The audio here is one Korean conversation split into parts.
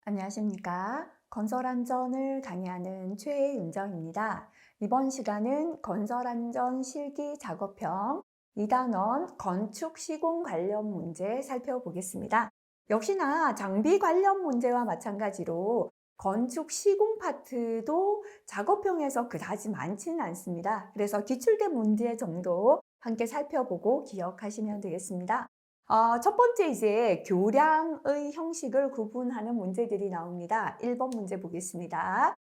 안녕하십니까. 건설안전을 강의하는 최윤정입니다. 이번 시간은 건설안전 실기 작업형 2단원 건축 시공 관련 문제 살펴보겠습니다. 역시나 장비 관련 문제와 마찬가지로 건축 시공 파트도 작업형에서 그다지 많지는 않습니다. 그래서 기출된 문제 정도 함께 살펴보고 기억하시면 되겠습니다. 첫 번째 이제 교량의 형식을 구분하는 문제들이 나옵니다. 1번 문제 보겠습니다.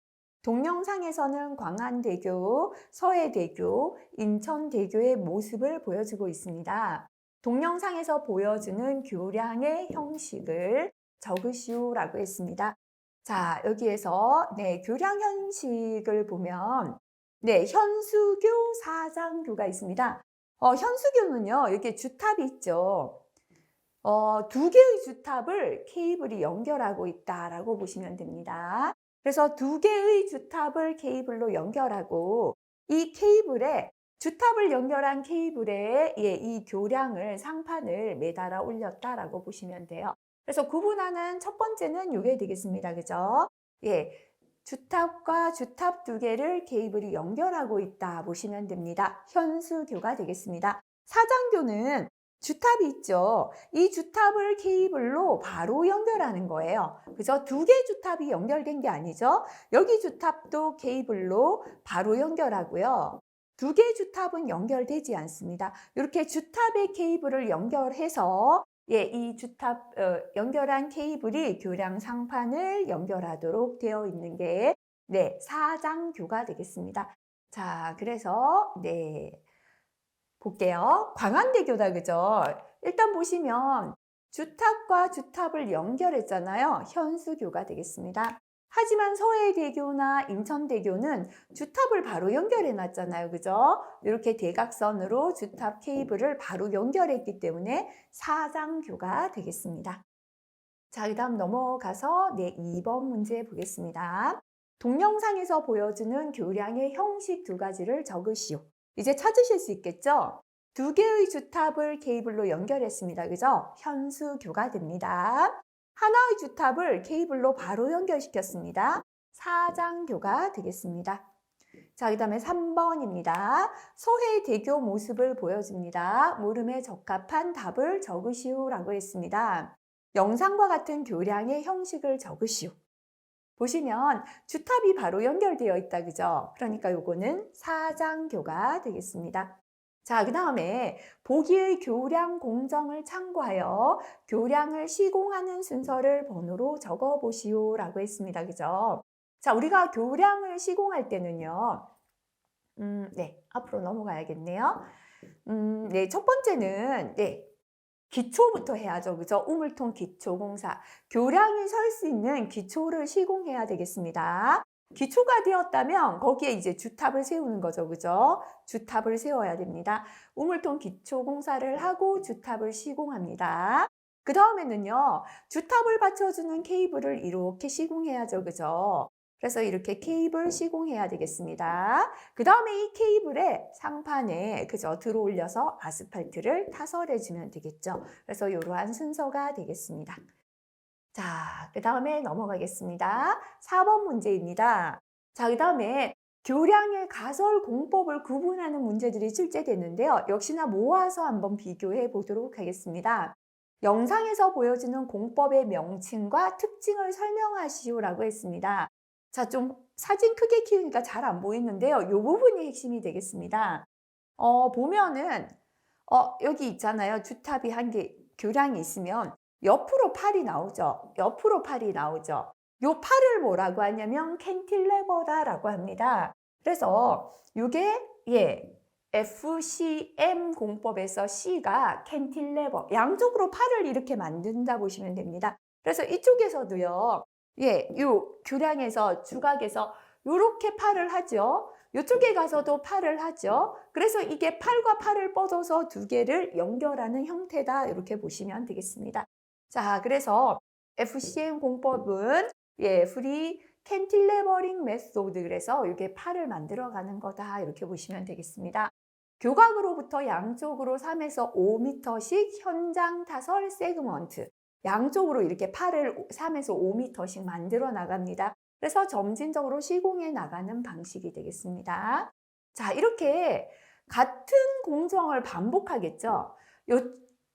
동영상에서는 광안대교, 서해대교, 인천대교의 모습을 보여주고 있습니다. 동영상에서 보여주는 교량의 형식을 적으시오라고 했습니다. 자, 여기에서 교량 형식을 보면 현수교, 사장교가 있습니다. 현수교는요, 여기 주탑이 있죠. 두 개의 주탑을 케이블이 연결하고 있다라고 보시면 됩니다. 그래서 두 개의 주탑을 케이블로 연결하고 이 케이블에 주탑을 연결한 케이블에 이 교량을 상판을 매달아 올렸다라고 보시면 돼요. 그래서 구분하는 첫 번째는 이게 되겠습니다. 그죠? 주탑과 주탑 두 개를 케이블이 연결하고 있다 보시면 됩니다. 현수교가 되겠습니다. 사장교는 주탑이 있죠. 이 주탑을 케이블로 바로 연결하는 거예요. 그죠? 두 개 주탑이 연결된 게 아니죠. 여기 주탑도 케이블로 바로 연결하고요. 두 개 주탑은 연결되지 않습니다. 이렇게 주탑의 케이블을 연결해서 이 주탑 연결한 케이블이 교량 상판을 연결하도록 되어 있는 게 사장교가 되겠습니다. 자, 그래서 볼게요. 광안대교다, 그죠? 일단 보시면 주탑과 주탑을 연결했잖아요. 현수교가 되겠습니다. 하지만 서해대교나 인천대교는 주탑을 바로 연결해 놨잖아요. 그죠? 이렇게 대각선으로 주탑 케이블을 바로 연결했기 때문에 사장교가 되겠습니다. 자, 그 다음 넘어가서 2번 문제 보겠습니다. 동영상에서 보여주는 교량의 형식 두 가지를 적으시오. 이제 찾으실 수 있겠죠? 두 개의 주탑을 케이블로 연결했습니다. 그죠? 현수교가 됩니다. 하나의 주탑을 케이블로 바로 연결시켰습니다. 사장교가 되겠습니다. 자, 그 다음에 3번입니다. 서해대교 모습을 보여줍니다. 물음에 적합한 답을 적으시오라고 했습니다. 영상과 같은 교량의 형식을 적으시오. 보시면 주탑이 바로 연결되어 있다, 그죠? 그러니까 요거는 사장교가 되겠습니다. 자, 그 다음에 보기의 교량 공정을 참고하여 교량을 시공하는 순서를 번호로 적어보시오라고 했습니다. 그죠? 자, 우리가 교량을 시공할 때는요. 앞으로 넘어가야겠네요. 첫 번째는 기초부터 해야죠. 그죠? 우물통 기초공사. 교량이 설 수 있는 기초를 시공해야 되겠습니다. 기초가 되었다면 거기에 이제 주탑을 세우는 거죠. 그죠? 주탑을 세워야 됩니다. 우물통 기초공사를 하고 주탑을 시공합니다. 그 다음에는요, 주탑을 받쳐주는 케이블을 이렇게 시공해야죠. 그죠? 그래서 이렇게 케이블 시공해야 되겠습니다. 그 다음에 이 케이블에 상판에 들어 올려서 아스팔트를 타설해 주면 되겠죠. 그래서 이러한 순서가 되겠습니다. 자, 그 다음에 넘어가겠습니다. 4번 문제입니다. 자, 그 다음에 교량의 가설 공법을 구분하는 문제들이 출제됐는데요. 역시나 모아서 한번 비교해 보도록 하겠습니다. 영상에서 보여주는 공법의 명칭과 특징을 설명하시오라고 했습니다. 자, 좀 사진 크게 키우니까 잘 안 보이는데요. 이 부분이 핵심이 되겠습니다. 보면은 여기 있잖아요. 주탑이 한 개, 교량이 있으면 옆으로 팔이 나오죠. 옆으로 팔이 나오죠. 요 팔을 뭐라고 하냐면 캔틸레버다라고 합니다. 그래서 이게 FCM 공법에서 C가 캔틸레버, 양쪽으로 팔을 이렇게 만든다 보시면 됩니다. 그래서 이쪽에서도요. 요 교량에서 주각에서 이렇게 팔을 하죠. 이쪽에 가서도 팔을 하죠. 그래서 이게 팔과 팔을 뻗어서 두 개를 연결하는 형태다. 이렇게 보시면 되겠습니다. 자, 그래서 FCM 공법은 프리 캔틸레버링 메소드, 그래서 이게 팔을 만들어가는 거다. 이렇게 보시면 되겠습니다. 교각으로부터 양쪽으로 3에서 5m씩 현장 타설 세그먼트. 양쪽으로 이렇게 팔을 3에서 5m씩 만들어 나갑니다. 그래서 점진적으로 시공해 나가는 방식이 되겠습니다. 자, 이렇게 같은 공정을 반복하겠죠.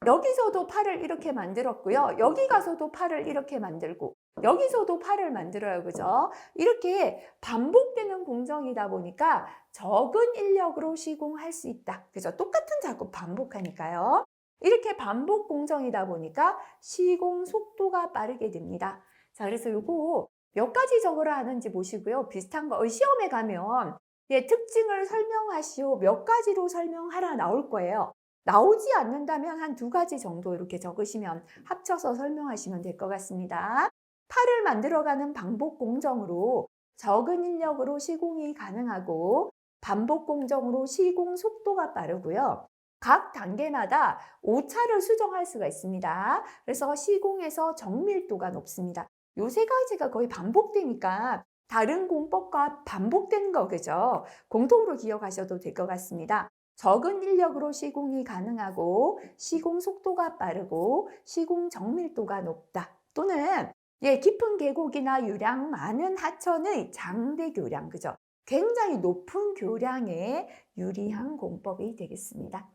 여기서도 팔을 이렇게 만들었고요. 여기 가서도 팔을 이렇게 만들고 여기서도 팔을 만들어요. 그죠? 이렇게 반복되는 공정이다 보니까 적은 인력으로 시공할 수 있다. 그죠? 똑같은 작업 반복하니까요. 이렇게 반복 공정이다 보니까 시공 속도가 빠르게 됩니다. 자, 그래서 요거 몇 가지 적으라 하는지 보시고요. 비슷한 거 시험에 가면 특징을 설명하시오. 몇 가지로 설명하라 나올 거예요. 나오지 않는다면 한 2가지 정도 이렇게 적으시면 합쳐서 설명하시면 될 것 같습니다. 팔을 만들어가는 반복 공정으로 적은 인력으로 시공이 가능하고 반복 공정으로 시공 속도가 빠르고요. 각 단계마다 오차를 수정할 수가 있습니다. 그래서 시공에서 정밀도가 높습니다. 요 3가지가 거의 반복되니까 다른 공법과 반복되는 거겠죠. 공통으로 기억하셔도 될 것 같습니다. 적은 인력으로 시공이 가능하고 시공 속도가 빠르고 시공 정밀도가 높다. 또는 깊은 계곡이나 유량 많은 하천의 장대 교량, 그죠? 굉장히 높은 교량에 유리한 공법이 되겠습니다.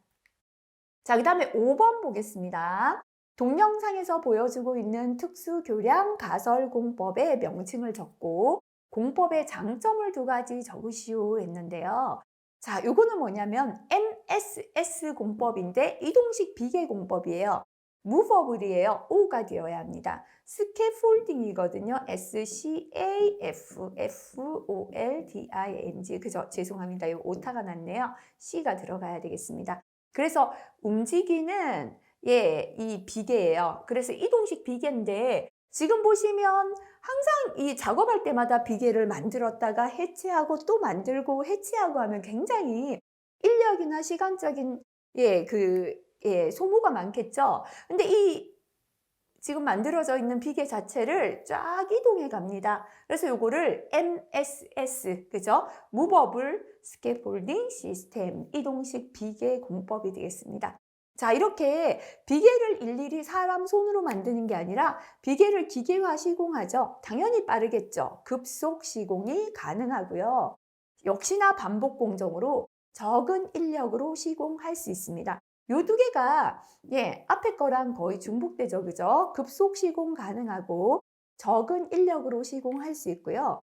자, 그 다음에 5번 보겠습니다. 동영상에서 보여주고 있는 특수 교량 가설 공법의 명칭을 적고 공법의 장점을 2가지 적으시오 했는데요. 자, 요거는 뭐냐면 MSS 공법인데 이동식 비계 공법이에요. 무버블이에요. O가 되어야 합니다. 스캐폴딩이거든요. SCAFFOLDING. 그죠? 죄송합니다. 이 오타가 났네요. C가 들어가야 되겠습니다. 그래서 움직이는 이 비계예요. 그래서 이동식 비계인데 지금 보시면 항상 이 작업할 때마다 비계를 만들었다가 해체하고 또 만들고 해체하고 하면 굉장히 인력이나 시간적인 소모가 많겠죠. 근데 이 지금 만들어져 있는 비계 자체를 쫙 이동해 갑니다. 그래서 요거를 MSS, 그죠? Movable Scaffolding System, 이동식 비계 공법이 되겠습니다. 자, 이렇게 비계를 일일이 사람 손으로 만드는 게 아니라 비계를 기계화 시공하죠. 당연히 빠르겠죠. 급속 시공이 가능하고요. 역시나 반복 공정으로 적은 인력으로 시공할 수 있습니다. 요 2개가 앞에 거랑 거의 중복되죠. 그죠? 급속 시공 가능하고 적은 인력으로 시공할 수 있고요.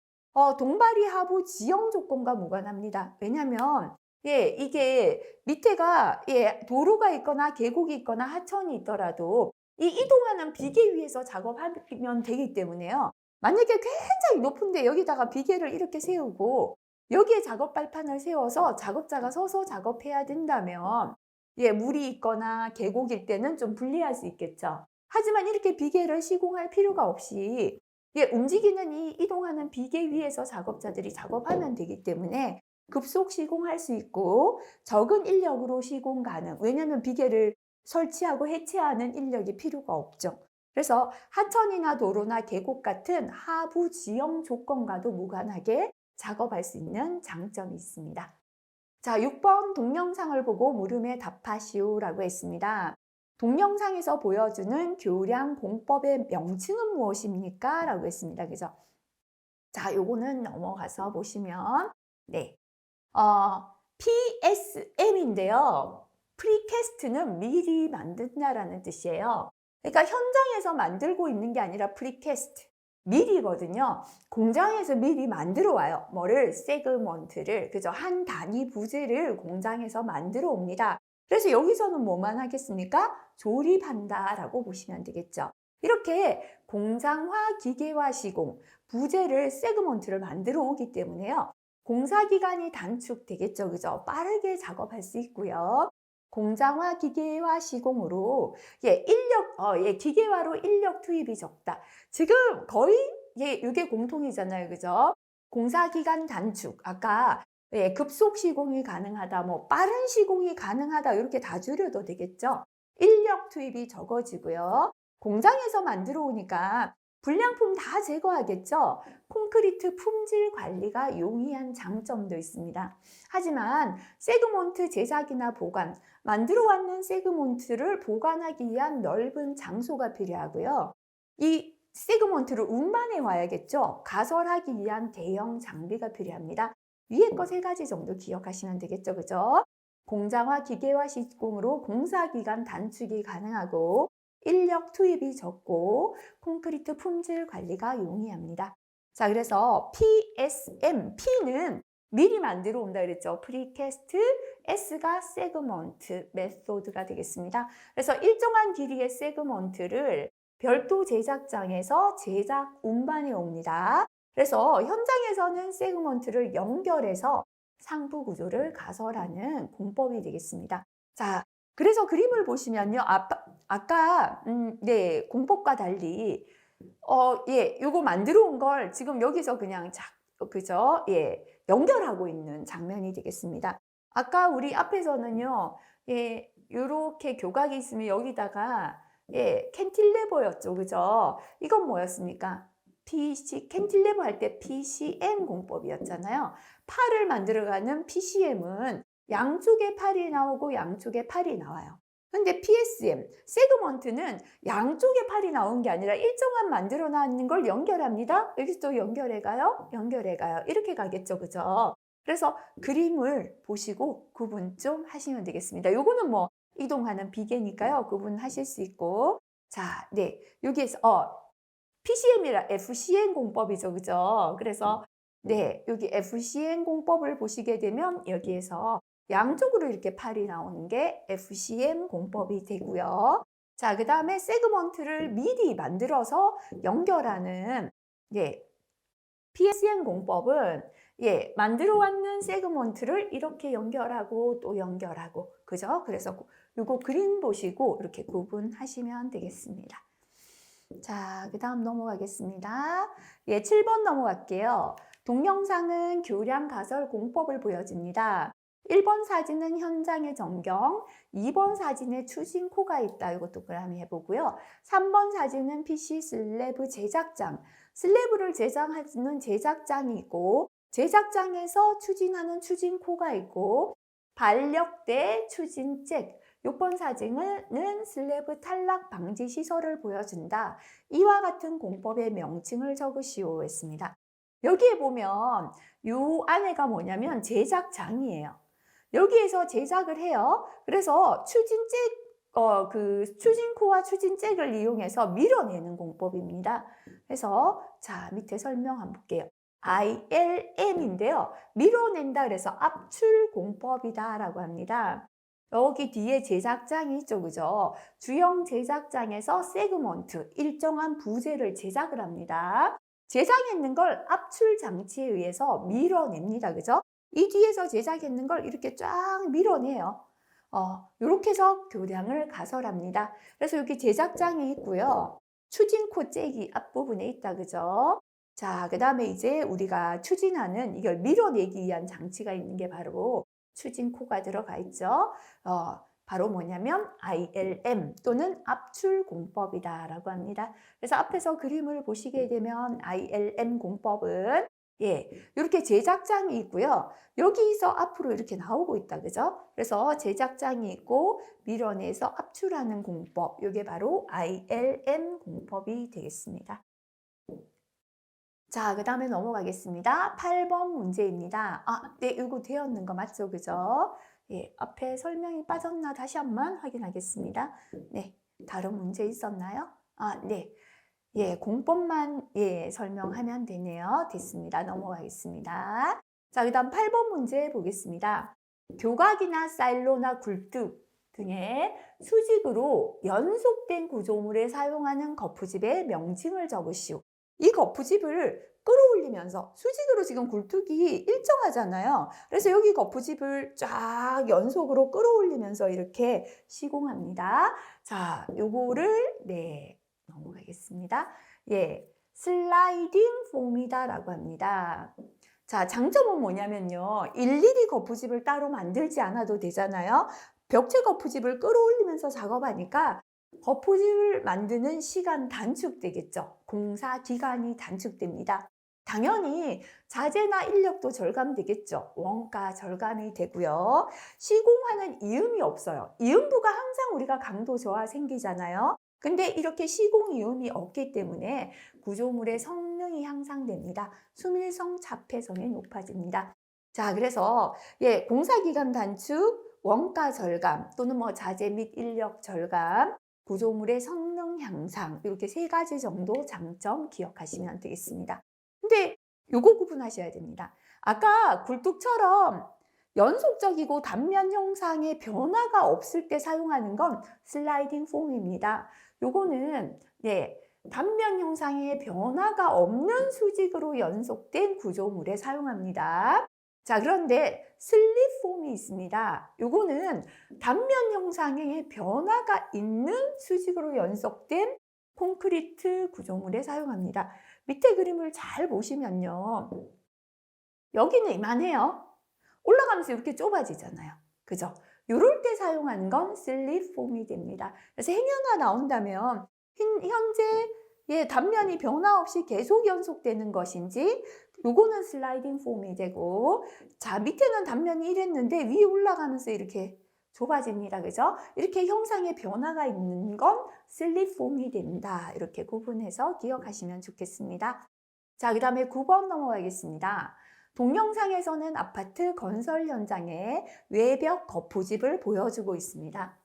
동바리 하부 지형 조건과 무관합니다. 왜냐면 이게 밑에가 도로가 있거나 계곡이 있거나 하천이 있더라도 이 이동하는 비계 위에서 작업하면 되기 때문에요. 만약에 굉장히 높은데 여기다가 비계를 이렇게 세우고 여기에 작업 발판을 세워서 작업자가 서서 작업해야 된다면 물이 있거나 계곡일 때는 좀 불리할 수 있겠죠. 하지만 이렇게 비계를 시공할 필요가 없이 움직이는 이 이동하는 비계 위에서 작업자들이 작업하면 되기 때문에 급속 시공할 수 있고 적은 인력으로 시공 가능. 왜냐하면 비계를 설치하고 해체하는 인력이 필요가 없죠. 그래서 하천이나 도로나 계곡 같은 하부 지형 조건과도 무관하게 작업할 수 있는 장점이 있습니다. 자, 6번 동영상을 보고 물음에 답하시오라고 했습니다. 동영상에서 보여주는 교량 공법의 명칭은 무엇입니까? 라고 했습니다. 그죠? 자, 요거는 넘어가서 보시면 PSM인데요. 프리캐스트는 미리 만든다라는 뜻이에요. 그러니까 현장에서 만들고 있는 게 아니라 프리캐스트. 미리거든요. 공장에서 미리 만들어 와요. 뭐를? 세그먼트를. 그죠? 한 단위 부재를 공장에서 만들어 옵니다. 그래서 여기서는 뭐만 하겠습니까? 조립한다라고 보시면 되겠죠. 이렇게 공장화, 기계화 시공, 부재를 세그먼트를 만들어 오기 때문에요. 공사기간이 단축되겠죠. 그죠? 빠르게 작업할 수 있고요. 공장화, 기계화 시공으로 기계화로 인력 투입이 적다. 지금 거의 이게 공통이잖아요. 그죠? 공사기간 단축. 아까 급속 시공이 가능하다, 뭐 빠른 시공이 가능하다 이렇게 다 줄여도 되겠죠. 인력 투입이 적어지고요. 공장에서 만들어 오니까 불량품 다 제거하겠죠. 콘크리트 품질 관리가 용이한 장점도 있습니다. 하지만 세그먼트 제작이나 보관, 만들어 왔는 세그먼트를 보관하기 위한 넓은 장소가 필요하고요. 이 세그먼트를 운반해 와야겠죠. 가설하기 위한 대형 장비가 필요합니다. 위에 거 세 가지 정도 기억하시면 되겠죠. 그죠? 공장화 기계화 시공으로 공사기간 단축이 가능하고 인력 투입이 적고 콘크리트 품질 관리가 용이합니다. 자, 그래서 PSM, P는 미리 만들어 온다 그랬죠. 프리캐스트, S가 세그먼트 메소드가 되겠습니다. 그래서 일정한 길이의 세그먼트를 별도 제작장에서 제작 운반해 옵니다. 그래서 현장에서는 세그먼트를 연결해서 상부 구조를 가설하는 공법이 되겠습니다. 자, 그래서 그림을 보시면요. 아까 네, 공법과 달리 요거 만들어 온 걸 지금 여기서 그냥 그죠? 예, 연결하고 있는 장면이 되겠습니다. 아까 우리 앞에서는요. 예, 요렇게 교각이 있으면 여기다가 예, 캔틸레버였죠. 그죠? 이건 뭐였습니까? 캔틸레버 할 때 PCM 공법이었잖아요. 팔을 만들어가는 PCM은 양쪽에 팔이 나오고 양쪽에 팔이 나와요. 근데 PSM, 세그먼트는 양쪽에 팔이 나온 게 아니라 일정한 만들어 놨는 걸 연결합니다. 여기서 또 연결해 가요, 연결해 가요. 이렇게 가겠죠. 그죠? 그래서 그림을 보시고 구분 좀 하시면 되겠습니다. 요거는 뭐 이동하는 비계니까요. 구분하실 수 있고. 자, 네. 여기에서, PCM이라 FCM 공법이죠. 그죠? 그래서, 네. 여기 FCM 공법을 보시게 되면 여기에서 양쪽으로 이렇게 팔이 나오는 게 FCM 공법이 되고요. 자, 그 다음에 세그먼트를 미리 만들어서 연결하는, 네. PSM 공법은 예, 만들어 왔는 세그먼트를 이렇게 연결하고 또 연결하고 그죠? 그래서 요거 그림 보시고 이렇게 구분하시면 되겠습니다. 자, 그 다음 넘어가겠습니다. 예, 7번 넘어갈게요. 동영상은 교량 가설 공법을 보여줍니다. 1번 사진은 현장의 전경, 2번 사진에 추진코가 있다. 이것도 그라미 해보고요. 3번 사진은 PC 슬래브 제작장, 슬래브를 제작하는 제작장이 있고 제작장에서 추진하는 추진코가 있고 반력대 추진잭, 6번 사진은 슬래브 탈락 방지 시설을 보여준다. 이와 같은 공법의 명칭을 적으시오 했습니다. 여기에 보면 이 안에가 뭐냐면 제작장이에요. 여기에서 제작을 해요. 그래서 추진코와 추진잭을 이용해서 밀어내는 공법입니다. 그래서 자, 밑에 설명 한번 볼게요. ILM인데요. 밀어낸다 그래서 압출 공법이다 라고 합니다. 여기 뒤에 제작장이 있죠. 그죠? 주형 제작장에서 세그먼트, 일정한 부재를 제작을 합니다. 제작했는 걸 압출 장치에 의해서 밀어냅니다. 그죠? 이 뒤에서 제작했는 걸 이렇게 쫙 밀어내요. 이렇게 해서 교량을 가설합니다. 그래서 여기 제작장이 있고요. 추진코 잭이 앞부분에 있다. 그죠? 자, 그 다음에 이제 우리가 추진하는 이걸 밀어내기 위한 장치가 있는 게 바로 추진코가 들어가 있죠. 바로 뭐냐면 ILM 또는 압출 공법이다 라고 합니다. 그래서 앞에서 그림을 보시게 되면 ILM 공법은 예, 이렇게 제작장이 있고요. 여기서 앞으로 이렇게 나오고 있다. 그죠? 그래서 제작장이 있고 밀어내서 압출하는 공법. 이게 바로 ILM 공법이 되겠습니다. 자, 그 다음에 넘어가겠습니다. 8번 문제입니다. 네, 이거 되었는 거 맞죠? 그죠? 예, 앞에 설명이 빠졌나 다시 한번 확인하겠습니다. 네, 다른 문제 있었나요? 네. 예, 공법만 예, 설명하면 되네요. 됐습니다. 넘어가겠습니다. 자, 그 다음 8번 문제 보겠습니다. 교각이나 사일로나 굴뚝 등의 수직으로 연속된 구조물에 사용하는 거푸집의 명칭을 적으시오. 이 거푸집을 끌어올리면서 수직으로 지금 굴뚝이 일정하잖아요. 그래서 여기 거푸집을 쫙 연속으로 끌어올리면서 이렇게 시공합니다. 자, 요거를 네, 넘어가겠습니다. 예, 슬라이딩 폼이다라고 합니다. 자, 장점은 뭐냐면요. 일일이 거푸집을 따로 만들지 않아도 되잖아요. 벽체 거푸집을 끌어올리면서 작업하니까 거푸집을 만드는 시간 단축되겠죠. 공사 기간이 단축됩니다. 당연히 자재나 인력도 절감되겠죠. 원가 절감이 되고요. 시공하는 이음이 없어요. 이음부가 항상 우리가 강도 저하 생기잖아요. 근데 이렇게 시공 이음이 없기 때문에 구조물의 성능이 향상됩니다. 수밀성, 자폐성이 높아집니다. 자, 그래서 공사 기간 단축, 원가 절감 또는 뭐 자재 및 인력 절감, 구조물의 성능 향상 이렇게 세 가지 정도 장점 기억하시면 되겠습니다. 근데 요거 구분하셔야 됩니다. 아까 굴뚝처럼 연속적이고 단면 형상의 변화가 없을 때 사용하는 건 슬라이딩 폼입니다. 요거는 단면 형상의 변화가 없는 수직으로 연속된 구조물에 사용합니다. 자, 그런데 슬립 폼이 있습니다. 요거는 단면 형상의 변화가 있는 수직으로 연속된 콘크리트 구조물에 사용합니다. 밑에 그림을 잘 보시면요. 여기는 이만해요. 올라가면서 이렇게 좁아지잖아요. 그죠? 이럴 때 사용하는 건 슬립 폼이 됩니다. 그래서 행여나 나온다면 현재 단면이 변화 없이 계속 연속되는 것인지 요거는 슬라이딩 폼이 되고, 자, 밑에는 단면이 이랬는데 위에 올라가면서 이렇게 좁아집니다. 그죠? 이렇게 형상의 변화가 있는 건 슬립 폼이 됩니다. 이렇게 구분해서 기억하시면 좋겠습니다. 자, 그 다음에 9번 넘어가겠습니다. 동영상에서는 아파트 건설 현장의 외벽 거푸집을 보여주고 있습니다.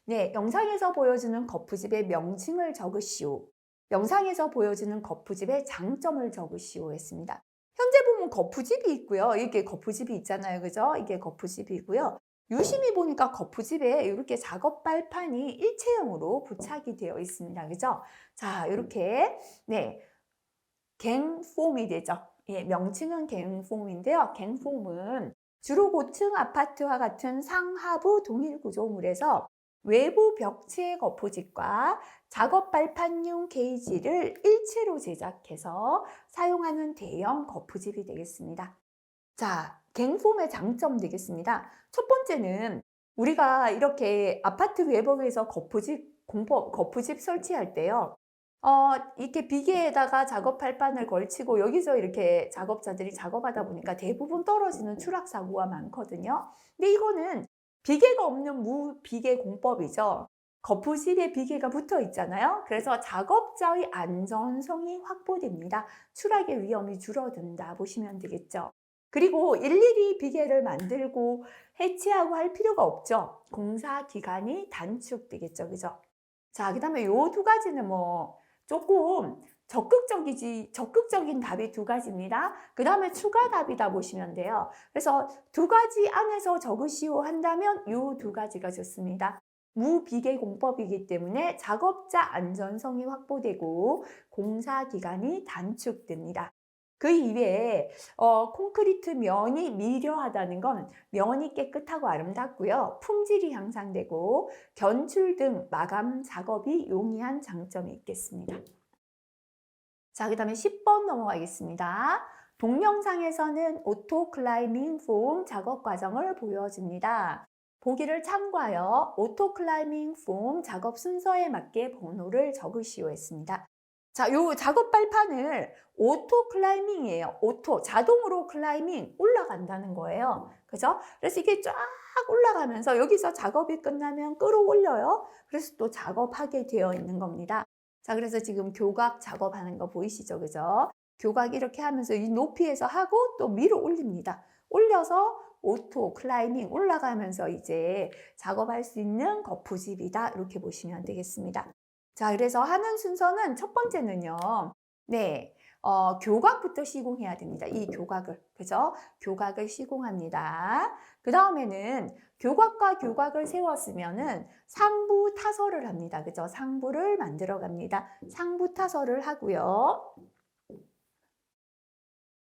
네, 영상에서 보여주는 거푸집의 명칭을 적으시오. 영상에서 보여주는 거푸집의 장점을 적으시오 했습니다. 현재 보면 거푸집이 있고요. 이게 거푸집이 있잖아요. 그죠? 이게 거푸집이고요. 유심히 보니까 거푸집에 이렇게 작업 발판이 일체형으로 부착이 되어 있습니다. 그죠? 자, 이렇게 갱폼이 되죠. 명칭은 갱폼인데요. 갱폼은 주로 고층 아파트와 같은 상하부 동일 구조물에서 외부 벽체 거푸집과 작업 발판용 게이지를 일체로 제작해서 사용하는 대형 거푸집이 되겠습니다. 자, 갱폼의 장점 되겠습니다. 첫 번째는 우리가 이렇게 아파트 외벽에서 거푸집 설치할 때요. 이렇게 비계에다가 작업 발판을 걸치고 여기서 이렇게 작업자들이 작업하다 보니까 대부분 떨어지는 추락 사고가 많거든요. 근데 이거는 비계가 없는 무비계 공법이죠. 거푸집에 비계가 붙어 있잖아요. 그래서 작업자의 안전성이 확보됩니다. 추락의 위험이 줄어든다 보시면 되겠죠. 그리고 일일이 비계를 만들고 해체하고 할 필요가 없죠. 공사 기간이 단축되겠죠. 그죠? 자, 그 다음에 요 두 가지는 뭐 조금 적극적인 답이 두 가지입니다. 그 다음에 추가 답이다 보시면 돼요. 그래서 두 가지 안에서 적으시오 한다면 요 두 가지가 좋습니다. 무비계 공법이기 때문에 작업자 안전성이 확보되고 공사 기간이 단축됩니다. 그 이외에 콘크리트 면이 미려하다는 건 면이 깨끗하고 아름답고요. 품질이 향상되고 견출 등 마감 작업이 용이한 장점이 있겠습니다. 자, 그 다음에 10번 넘어가겠습니다. 동영상에서는 오토 클라이밍 폼 작업 과정을 보여줍니다. 보기를 참고하여 오토 클라이밍 폼 작업 순서에 맞게 번호를 적으시오 했습니다. 자, 요 작업 발판을 오토 클라이밍이에요. 오토, 자동으로 클라이밍 올라간다는 거예요. 그죠? 그래서 이게 쫙 올라가면서 여기서 작업이 끝나면 끌어올려요. 그래서 또 작업하게 되어 있는 겁니다. 자, 그래서 지금 교각 작업하는 거 보이시죠? 그죠? 교각 이렇게 하면서 이 높이에서 하고 또 밀어 올립니다. 올려서 오토 클라이밍 올라가면서 이제 작업할 수 있는 거푸집이다. 이렇게 보시면 되겠습니다. 자, 그래서 하는 순서는 첫 번째는요. 교각부터 시공해야 됩니다. 이 교각을. 그죠? 교각을 시공합니다. 그 다음에는 교각과 교각을 세웠으면은 상부 타설을 합니다. 그죠? 상부를 만들어 갑니다. 상부 타설을 하고요.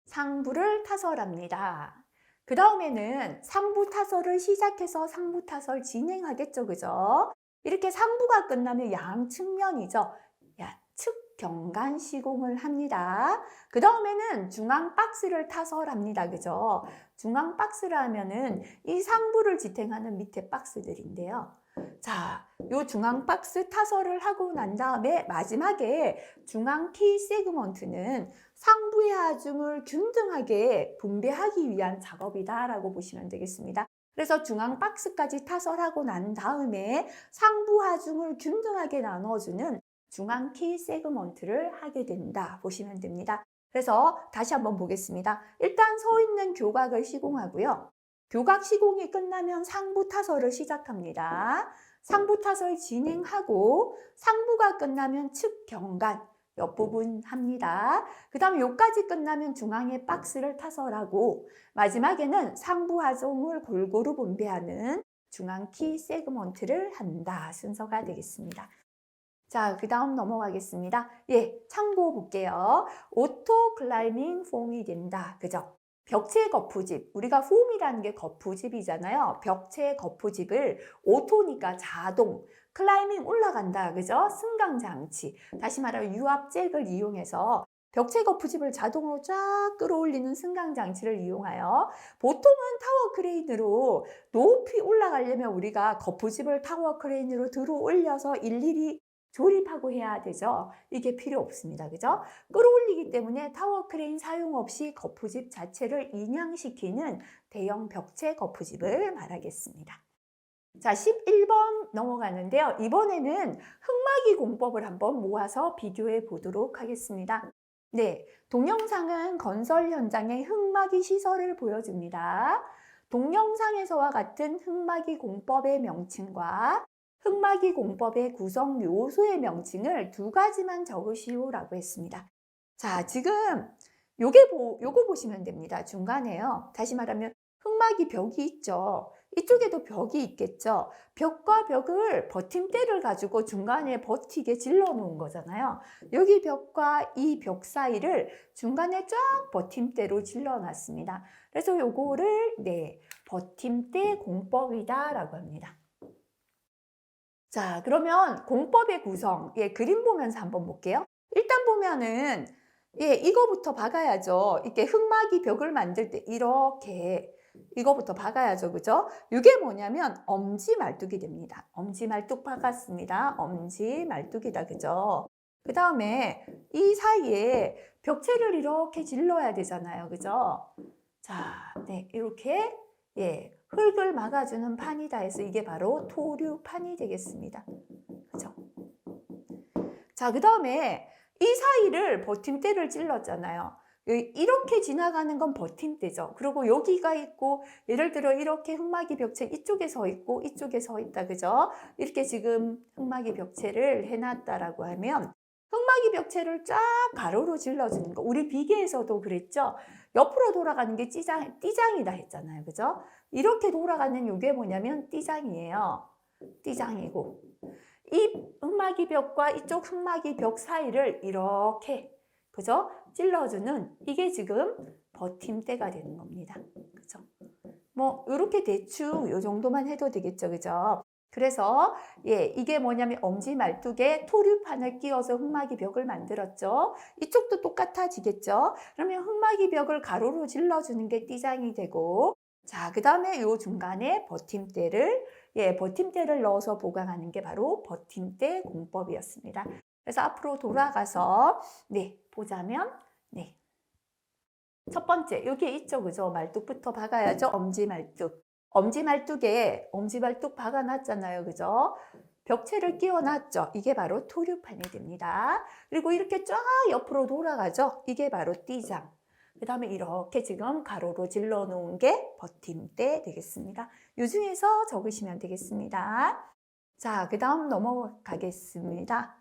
상부를 타설합니다. 그 다음에는 상부 타설을 시작해서 상부 타설 진행하겠죠. 그죠? 이렇게 상부가 끝나면 양측면이죠. 야측 경관 시공을 합니다. 그 다음에는 중앙 박스를 타설합니다. 그죠? 중앙 박스를 하면은 이 상부를 지탱하는 밑에 박스들인데요. 자, 요 중앙 박스 타설을 하고 난 다음에 마지막에 중앙 키 세그먼트는 상부의 하중을 균등하게 분배하기 위한 작업이다라고 보시면 되겠습니다. 그래서 중앙 박스까지 타설하고 난 다음에 상부 하중을 균등하게 나눠주는 중앙 키 세그먼트를 하게 된다 보시면 됩니다. 그래서 다시 한번 보겠습니다. 일단 서 있는 교각을 시공하고요. 교각 시공이 끝나면 상부 타설을 시작합니다. 상부 타설 진행하고 상부가 끝나면 측 경관 옆부분 합니다. 그 다음에 요까지 끝나면 중앙에 박스를 타설하고 마지막에는 상부 하중을 골고루 분배하는 중앙 키 세그먼트를 한다 순서가 되겠습니다. 자, 그 다음 넘어가겠습니다. 예, 참고 볼게요. 오토 클라이밍 폼이 된다. 그죠? 벽체 거푸집, 우리가 폼이라는 게 거푸집이잖아요. 벽체 거푸집을 오토니까 자동, 클라이밍 올라간다. 그죠? 승강 장치, 다시 말하면 유압잭을 이용해서 벽체 거푸집을 자동으로 쫙 끌어올리는 승강 장치를 이용하여 보통은 타워 크레인으로 높이 올라가려면 우리가 거푸집을 타워 크레인으로 들어 올려서 일일이 조립하고 해야 되죠. 이게 필요 없습니다. 그죠? 끌어올리기 때문에 타워 크레인 사용 없이 거푸집 자체를 인양시키는 대형 벽체 거푸집을 말하겠습니다. 자, 11번 넘어가는데요. 이번에는 흙막이 공법을 한번 모아서 비교해 보도록 하겠습니다. 네, 동영상은 건설 현장의 흙막이 시설을 보여줍니다. 동영상에서와 같은 흙막이 공법의 명칭과 흙막이 공법의 구성 요소의 명칭을 두 가지만 적으시오라고 했습니다. 자, 지금 요거 보시면 됩니다. 중간에요. 다시 말하면 흙막이 벽이 있죠. 이쪽에도 벽이 있겠죠. 벽과 벽을 버팀대를 가지고 중간에 버티게 질러 놓은 거잖아요. 여기 벽과 이 벽 사이를 중간에 쫙 버팀대로 질러 놨습니다. 그래서 요거를 버팀대 공법이다 라고 합니다. 자, 그러면 공법의 구성, 그림 보면서 한번 볼게요. 일단 보면은, 이거부터 박아야죠. 이렇게 흙막이 벽을 만들 때 이렇게 이거부터 박아야죠. 그죠? 이게 뭐냐면 엄지 말뚝이 됩니다. 엄지 말뚝 박았습니다. 엄지 말뚝이다. 그죠? 그 다음에 이 사이에 벽체를 이렇게 질러야 되잖아요. 그죠? 자, 이렇게, 흙을 막아주는 판이다 해서 이게 바로 토류판이 되겠습니다. 그죠? 자, 그 다음에 이 사이를 버팀대를 찔렀잖아요. 이렇게 지나가는 건 버팀대죠. 그리고 여기가 있고, 예를 들어 이렇게 흙막이 벽체 이쪽에 서 있고 이쪽에 서 있다. 그죠? 이렇게 지금 흙막이 벽체를 해놨다라고 하면 흙막이 벽체를 쫙 가로로 질러주는 거. 우리 비계에서도 그랬죠? 옆으로 돌아가는 게 띠장이다 했잖아요. 그죠? 이렇게 돌아가는 이게 뭐냐면 띠장이에요. 띠장이고. 이 흙막이 벽과 이쪽 흙막이 벽 사이를 이렇게, 그죠? 찔러주는 이게 지금 버팀대가 되는 겁니다. 그죠? 뭐, 이렇게 대충 이 정도만 해도 되겠죠. 그죠? 그래서 이게 뭐냐면 엄지 말뚝에 토류판을 끼워서 흙막이 벽을 만들었죠. 이쪽도 똑같아지겠죠. 그러면 흙막이 벽을 가로로 질러주는 게 띠장이 되고, 자, 그 다음에 이 중간에 버팀대를 넣어서 보강하는 게 바로 버팀대 공법이었습니다. 그래서 앞으로 돌아가서 보자면 첫 번째 여기 있죠. 그죠? 말뚝부터 박아야죠. 엄지 말뚝. 엄지 말뚝 박아놨잖아요. 그죠? 벽체를 끼워놨죠. 이게 바로 토류판이 됩니다. 그리고 이렇게 쫙 옆으로 돌아가죠. 이게 바로 띠장. 그 다음에 이렇게 지금 가로로 질러 놓은 게 버팀대 되겠습니다. 이 중에서 적으시면 되겠습니다. 자, 그 다음 넘어가겠습니다.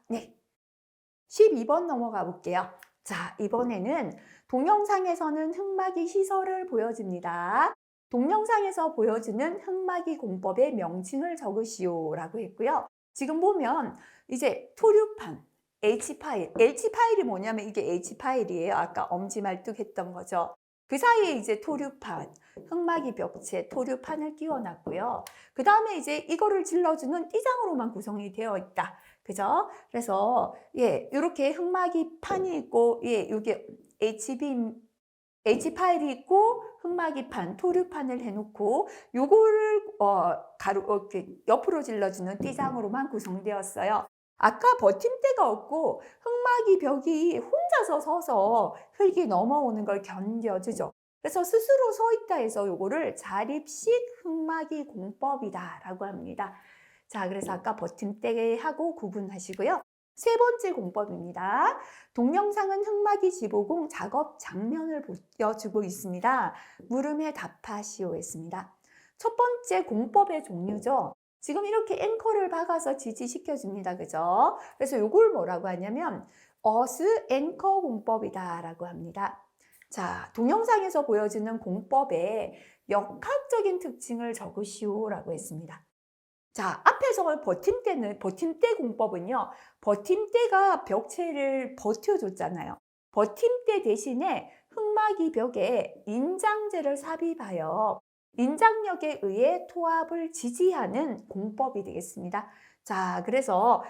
12번 넘어가 볼게요. 자, 이번에는 동영상에서는 흙막이 시설을 보여줍니다. 동영상에서 보여주는 흙막이 공법의 명칭을 적으시오 라고 했고요. 지금 보면 이제 토류판, H파일이 뭐냐면 이게 H파일이에요. 아까 엄지말뚝 했던 거죠. 그 사이에 이제 토류판, 흙막이 벽체, 토류판을 끼워놨고요. 그 다음에 이제 이거를 질러주는 띠장으로만 구성이 되어 있다. 그죠? 그래서 이렇게 흙막이 판이 있고 이게 H파일이 있고 흙막이판, 토류판을 해놓고 요거를 이렇게 옆으로 질러주는 띠장으로만 구성되었어요. 아까 버팀대가 없고 흙막이 벽이 혼자서 서서 흙이 넘어오는 걸 견뎌주죠. 그래서 스스로 서 있다 해서 요거를 자립식 흙막이 공법이다라고 합니다. 자, 그래서 아까 버팀대하고 구분하시고요. 세 번째 공법입니다. 동영상은 흙막이 지보공 작업 장면을 보여주고 있습니다. 물음에 답하시오 했습니다. 첫 번째 공법의 종류죠. 지금 이렇게 앵커를 박아서 지지시켜 줍니다. 그죠? 그래서 요걸 뭐라고 하냐면 어스 앵커 공법이다라고 합니다. 자, 동영상에서 보여주는 공법의 역학적인 특징을 적으시오라고 했습니다. 자, 앞에서 버팀대 공법은요, 버팀대가 벽체를 버텨줬잖아요. 버팀대 대신에 흙막이 벽에 인장재를 삽입하여 인장력에 의해 토합을 지지하는 공법이 되겠습니다. 자, 그래서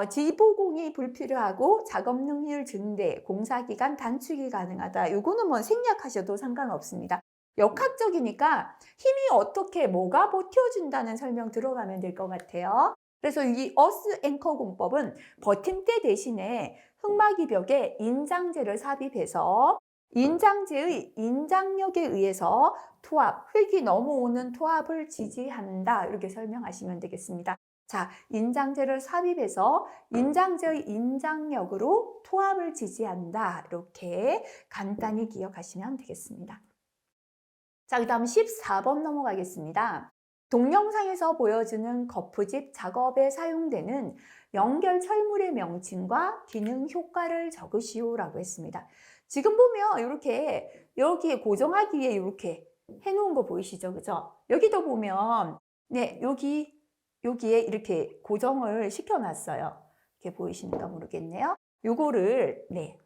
지보공이 불필요하고 작업 능률 증대, 공사기간 단축이 가능하다. 이거는 뭐 생략하셔도 상관없습니다. 역학적이니까 힘이 어떻게 뭐가 버텨준다는 설명 들어가면 될 것 같아요. 그래서 이 어스 앵커 공법은 버팀대 대신에 흙막이 벽에 인장재를 삽입해서 인장재의 인장력에 의해서 토합, 흙이 넘어오는 토합을 지지한다. 이렇게 설명하시면 되겠습니다. 자, 인장재를 삽입해서 인장재의 인장력으로 토합을 지지한다. 이렇게 간단히 기억하시면 되겠습니다. 자, 그 다음 14번 넘어가겠습니다. 동영상에서 보여주는 거푸집 작업에 사용되는 연결 철물의 명칭과 기능 효과를 적으시오라고 했습니다. 지금 보면 이렇게 여기에 고정하기 위해 이렇게 해놓은 거 보이시죠? 그죠? 여기도 보면 네, 여기에 이렇게 고정을 시켜놨어요. 이렇게 보이시는가 모르겠네요. 요거를 네.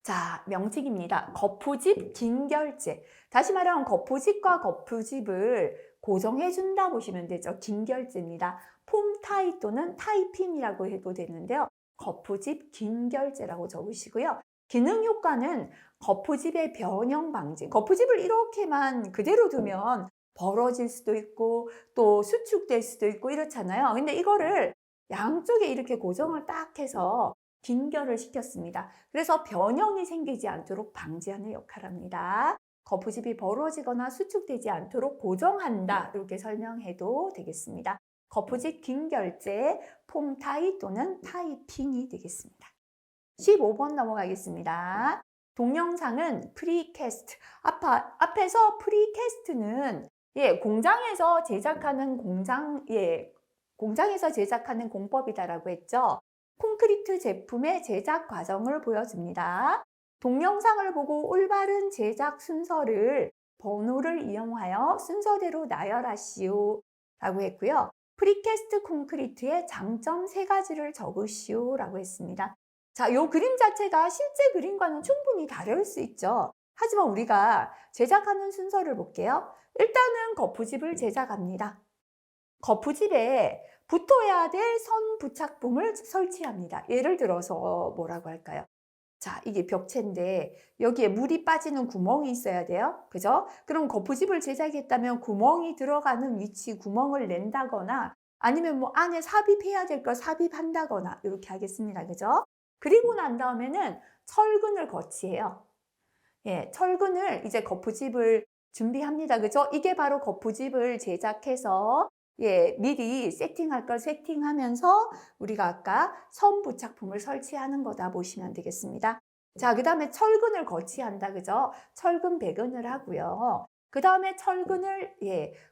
자, 명칭입니다. 거푸집 긴결재. 다시 말하면 거푸집과 거푸집을 고정해준다 보시면 되죠. 긴결재입니다. 폼 타이 또는 타이핀이라고 해도 되는데요. 거푸집 긴결재라고 적으시고요. 기능 효과는 거푸집의 변형 방지. 거푸집을 이렇게만 그대로 두면 벌어질 수도 있고 또 수축될 수도 있고 이렇잖아요. 근데 이거를 양쪽에 이렇게 고정을 딱 해서 긴결을 시켰습니다. 그래서 변형이 생기지 않도록 방지하는 역할을 합니다. 거푸집이 벌어지거나 수축되지 않도록 고정한다. 이렇게 설명해도 되겠습니다. 거푸집 긴결재, 폼타이 또는 타이핑이 되겠습니다. 15번 넘어가겠습니다. 동영상은 프리캐스트. 앞에서 프리캐스트는 공장에서 제작하는 공장에서 제작하는 공법이다라고 했죠. 콘크리트 제품의 제작 과정을 보여줍니다. 동영상을 보고 올바른 제작 순서를 번호를 이용하여 순서대로 나열하시오 라고 했고요. 프리캐스트 콘크리트의 장점 3가지를 적으시오 라고 했습니다. 자, 이 그림 자체가 실제 그림과는 충분히 다를 수 있죠. 하지만 우리가 제작하는 순서를 볼게요. 일단은 거푸집을 제작합니다. 거푸집에 붙어야 될 선 부착품을 설치합니다. 예를 들어서 뭐라고 할까요? 자, 이게 벽체인데 여기에 물이 빠지는 구멍이 있어야 돼요. 그죠? 그럼 거푸집을 제작했다면 구멍이 들어가는 위치 구멍을 낸다거나 아니면 뭐 안에 삽입해야 될 걸 삽입한다거나 이렇게 하겠습니다. 그죠? 그리고 난 다음에는 철근을 거치해요. 예, 철근을 이제 거푸집을 준비합니다. 그죠? 이게 바로 거푸집을 제작해서 미리 세팅할 걸 세팅하면서 우리가 아까 선 부착품을 설치하는 거다 보시면 되겠습니다. 자, 그 다음에 철근을 거치한다. 그죠? 철근 배근을 하고요. 그 다음에 철근을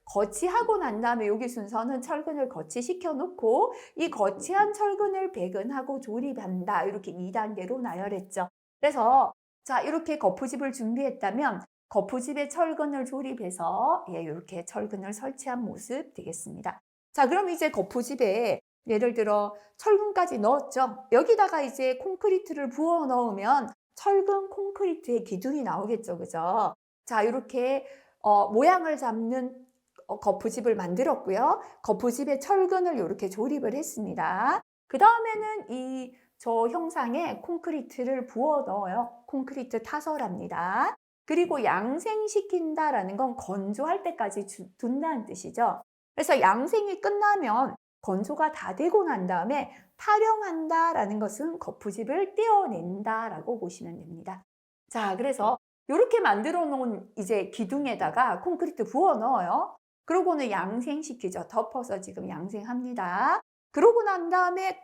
거치하고 난 다음에 여기 순서는 철근을 거치시켜 놓고 이 거치한 철근을 배근하고 조립한다. 이렇게 2단계로 나열했죠. 그래서 자, 이렇게 거푸집을 준비했다면 거푸집에 철근을 조립해서 이렇게 철근을 설치한 모습 되겠습니다. 자, 그럼 이제 거푸집에 예를 들어 철근까지 넣었죠. 여기다가 이제 콘크리트를 부어 넣으면 철근 콘크리트의 기둥이 나오겠죠. 그죠? 자, 이렇게 모양을 잡는 거푸집을 만들었고요. 거푸집에 철근을 이렇게 조립을 했습니다. 그 다음에는 저 형상에 콘크리트를 부어 넣어요. 콘크리트 타설합니다. 그리고 양생시킨다라는 건 건조할 때까지 둔다는 뜻이죠. 그래서 양생이 끝나면 건조가 다 되고 난 다음에 타령한다라는 것은 거푸집을 떼어낸다라고 보시면 됩니다. 자, 그래서 이렇게 만들어 놓은 이제 기둥에다가 콘크리트 부어 넣어요. 그러고는 양생시키죠. 덮어서 지금 양생합니다. 그러고 난 다음에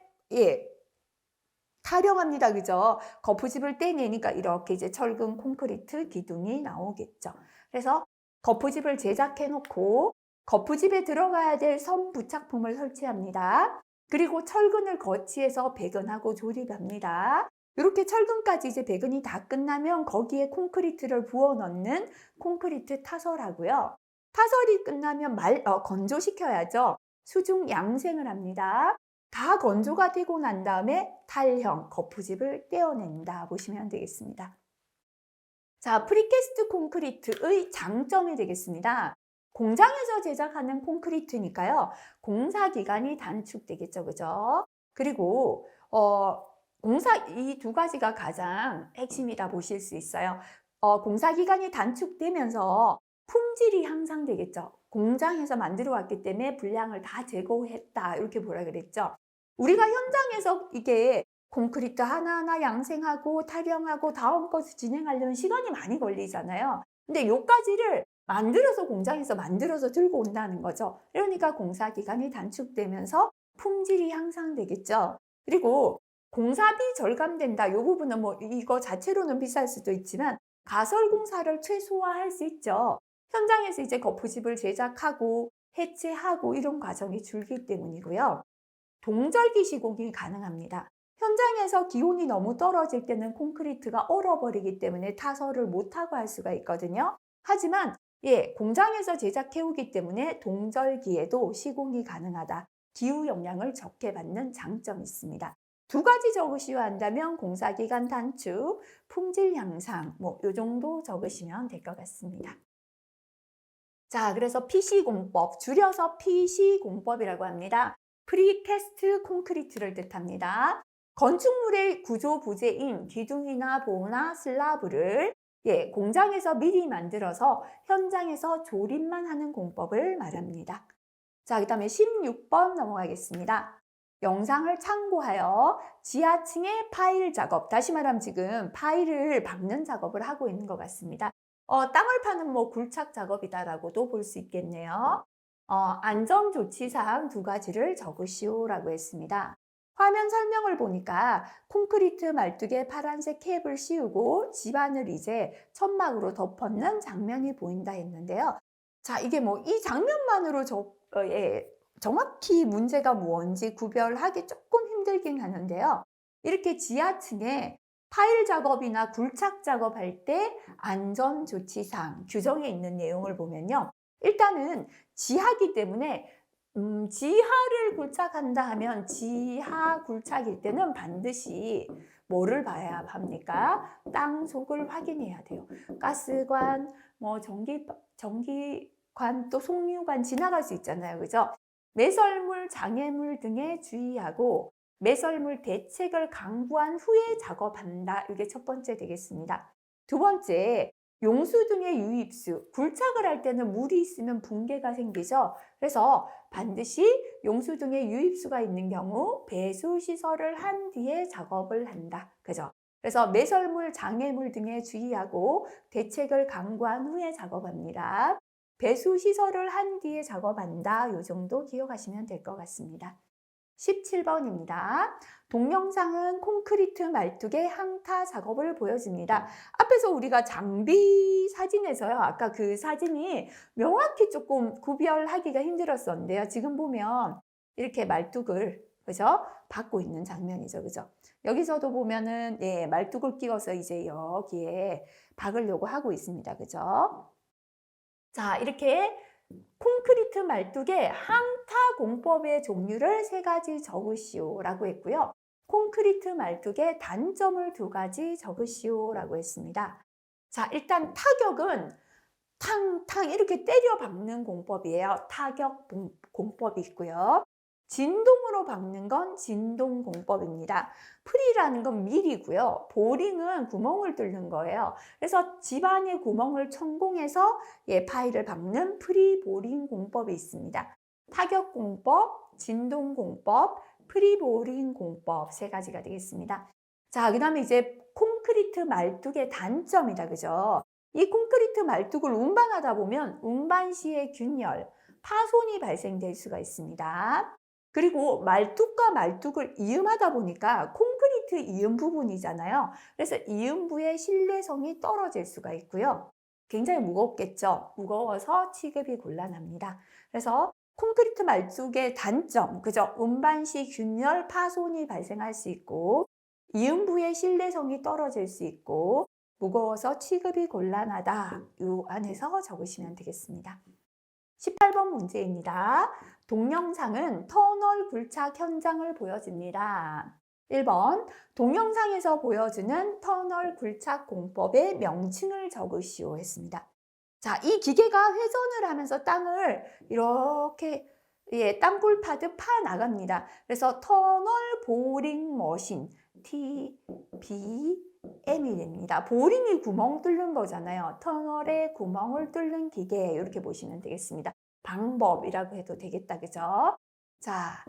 타령합니다. 그죠? 거푸집을 떼내니까 이렇게 이제 철근 콘크리트 기둥이 나오겠죠. 그래서 거푸집을 제작해 놓고 거푸집에 들어가야 될 선 부착품을 설치합니다. 그리고 철근을 거치해서 배근하고 조립합니다. 이렇게 철근까지 이제 배근이 다 끝나면 거기에 콘크리트를 부어 넣는 콘크리트 타설하고요. 타설이 끝나면 건조시켜야죠. 수중 양생을 합니다. 다 건조가 되고 난 다음에 탈형, 거푸집을 떼어낸다 보시면 되겠습니다. 자, 프리캐스트 콘크리트의 장점이 되겠습니다. 공장에서 제작하는 콘크리트니까요. 공사 기간이 단축되겠죠. 그죠? 그리고 공사 이 두 가지가 가장 핵심이다 보실 수 있어요. 공사 기간이 단축되면서 품질이 향상되겠죠. 공장에서 만들어 왔기 때문에 분량을 다 제거했다. 이렇게 보라 그랬죠. 우리가 현장에서 이게 콘크리트 하나하나 양생하고 타령하고 다음 것을 진행하려면 시간이 많이 걸리잖아요. 근데 요까지를 만들어서 공장에서 만들어서 들고 온다는 거죠. 그러니까 공사 기간이 단축되면서 품질이 향상되겠죠. 그리고 공사비 절감된다. 요 부분은 뭐 이거 자체로는 비쌀 수도 있지만 가설 공사를 최소화할 수 있죠. 현장에서 이제 거푸집을 제작하고 해체하고 이런 과정이 줄기 때문이고요. 동절기 시공이 가능합니다. 현장에서 기온이 너무 떨어질 때는 콘크리트가 얼어버리기 때문에 타설을 못하고 할 수가 있거든요. 하지만 공장에서 제작해오기 때문에 동절기에도 시공이 가능하다. 기후 영향을 적게 받는 장점이 있습니다. 두 가지 적으셔야 한다면 공사기간 단축, 품질 향상 요 정도 적으시면 될 것 같습니다. 자, 그래서 PC공법, 줄여서 PC공법이라고 합니다. 프리캐스트 콘크리트를 뜻합니다. 건축물의 구조 부재인 기둥이나 보나 슬라브를 공장에서 미리 만들어서 현장에서 조립만 하는 공법을 말합니다. 자, 그 다음에 16번 넘어가겠습니다. 영상을 참고하여 지하층의 파일 작업, 다시 말하면 지금 파일을 박는 작업을 하고 있는 것 같습니다. 땅을 파는 굴착 작업이다라고도 볼 수 있겠네요. 안전조치사항 두 가지를 적으시오라고 했습니다. 화면 설명을 보니까 콘크리트 말뚝에 파란색 캡을 씌우고 집안을 이제 천막으로 덮었는 장면이 보인다 했는데요. 자, 이게 이 장면만으로 정확히 문제가 뭔지 구별하기 조금 힘들긴 하는데요. 이렇게 지하층에 파일 작업이나 굴착 작업할 때 안전조치사항 규정에 있는 내용을 보면요. 일단은 지하기 때문에 지하를 굴착한다 하면 지하 굴착일 때는 반드시 뭐를 봐야 합니까? 땅 속을 확인해야 돼요. 가스관, 전기관, 또 송유관 지나갈 수 있잖아요. 그죠? 매설물, 장애물 등에 주의하고 매설물 대책을 강구한 후에 작업한다. 이게 첫 번째 되겠습니다. 두 번째, 용수 등의 유입수, 굴착을 할 때는 물이 있으면 붕괴가 생기죠. 그래서 반드시 용수 등의 유입수가 있는 경우 배수 시설을 한 뒤에 작업을 한다. 그죠? 그래서 매설물, 장애물 등에 주의하고 대책을 강구한 후에 작업합니다. 배수 시설을 한 뒤에 작업한다. 이 정도 기억하시면 될 것 같습니다. 17번입니다. 동영상은 콘크리트 말뚝의 항타 작업을 보여줍니다. 앞에서 우리가 장비 사진에서요. 아까 그 사진이 명확히 조금 구별하기가 힘들었었는데요. 지금 보면 이렇게 말뚝을 그죠? 받고 있는 장면이죠. 그죠? 여기서도 보면은 말뚝을 끼워서 이제 여기에 박으려고 하고 있습니다. 그죠? 자, 이렇게 콘크리트 말뚝의 항타 공법의 종류를 3가지 적으시오라고 했고요. 콘크리트 말뚝의 단점을 2가지 적으시오라고 했습니다. 자, 일단 타격은 탕탕 이렇게 때려 박는 공법이에요. 타격 공법이 있고요. 진동으로 박는 건 진동공법입니다. 프리라는 건 밀이고요. 보링은 구멍을 뚫는 거예요. 그래서 집안에 구멍을 천공해서 파일을 박는 프리보링 공법이 있습니다. 타격공법, 진동공법, 프리보링 공법 세 가지가 되겠습니다. 자, 그 다음에 이제 콘크리트 말뚝의 단점이다. 그죠? 이 콘크리트 말뚝을 운반하다 보면 운반 시에 균열, 파손이 발생될 수가 있습니다. 그리고 말뚝과 말뚝을 이음하다 보니까 콘크리트 이음 부분이잖아요. 그래서 이음부의 신뢰성이 떨어질 수가 있고요. 굉장히 무겁겠죠. 무거워서 취급이 곤란합니다. 그래서 콘크리트 말뚝의 단점, 그죠? 운반 시 균열, 파손이 발생할 수 있고 이음부의 신뢰성이 떨어질 수 있고 무거워서 취급이 곤란하다. 이 안에서 적으시면 되겠습니다. 18번 문제입니다. 동영상은 터널 굴착 현장을 보여줍니다. 1번, 동영상에서 보여주는 터널 굴착 공법의 명칭을 적으시오 했습니다. 자, 이 기계가 회전을 하면서 땅을 이렇게 땅굴 파듯 파 나갑니다. 그래서 터널 보링 머신 TBM이 됩니다. 보링이 구멍 뚫는 거잖아요. 터널에 구멍을 뚫는 기계 이렇게 보시면 되겠습니다. 방법이라고 해도 되겠다, 그죠? 자,